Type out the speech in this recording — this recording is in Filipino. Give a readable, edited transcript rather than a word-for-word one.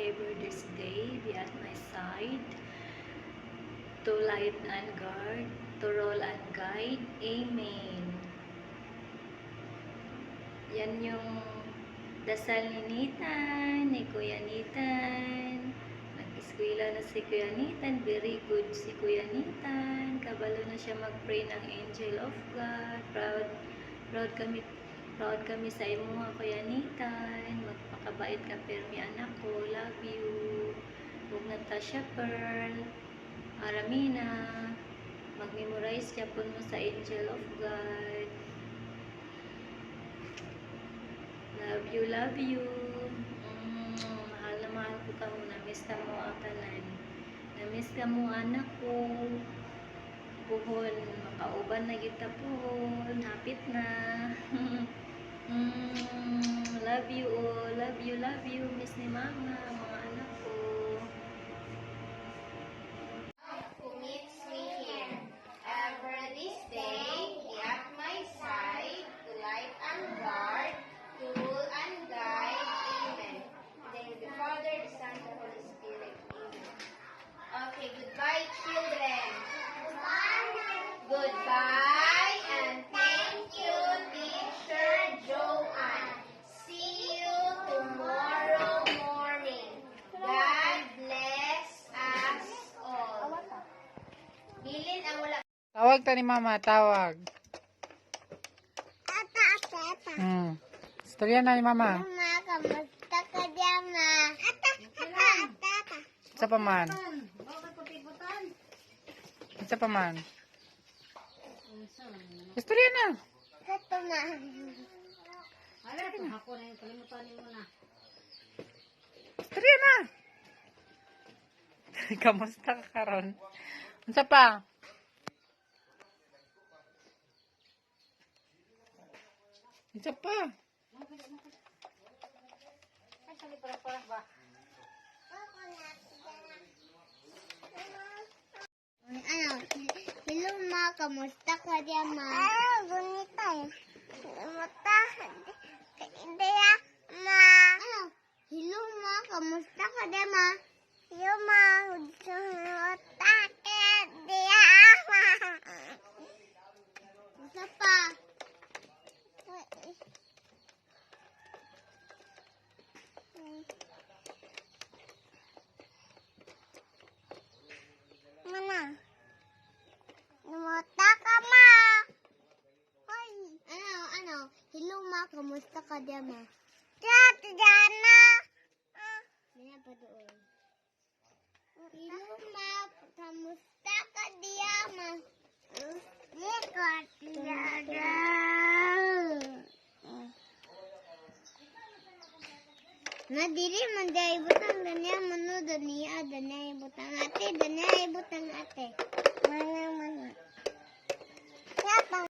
whatever this day, be at my side, to light and guard, to roll and guide. Amen. Yan yung dasal ni Nitan, ni Kuya Nitan. Nag-eskwela na si Kuya Nitan. Very good si Kuya Nitan. Kabalo na siya mag-pray ng Angel of God. Proud kami sa imo mga Kuya Nitan. Magpakabait ka permi anak ko. Love you. Huwag Natasha Pearl. Aramina. Mag-memorize ka po mo sa Angel of God. Love you, love you. Mahal na mahal ko ka mo. Namiss ka mo ang tanan. Namiss ka mo anak ko. Puhon, makauban na kita puhon. Hapit na. Love you all. Love you, love you. Miss ni mama, mga anak ko. Who meets me here. Ever this day, be at my side, to light and guard, to rule and guide. Amen. In the name of the Father, the Son, and the Holy Spirit. Amen. Okay, goodbye, children. Goodbye, and thank you, Teacher Joanne. See you tomorrow morning. God bless us all. Bilin ang wala. Tawag ta ni mama, tawag. Istorya na ni mama. Mama, kamusta ka diyan, ma? Isa pa man. Isa pa man. Istorya na. Ito na. Istorya na. Kamusta ka karon? Isa pa. Isa pa. Ano? Hello, ma. Kamusta ka diyan, ma? Gunita eh. Kamusta? Hindi ma. Ano? Hello, ma. Kamusta ka diyan, ma? Hello, ma. Kamusta ka diyan, ma? Isa pa. Mana? Kamusta ka, ma? Hoy. Ano? Hello, ma. Kamusta ka diyan, ma? Diyan na. Diyan pa doon. Hello, ma. Kamusta ka diyan, ma? Nadiri man dai butang dania manu dania butang ate. Mana. Siapa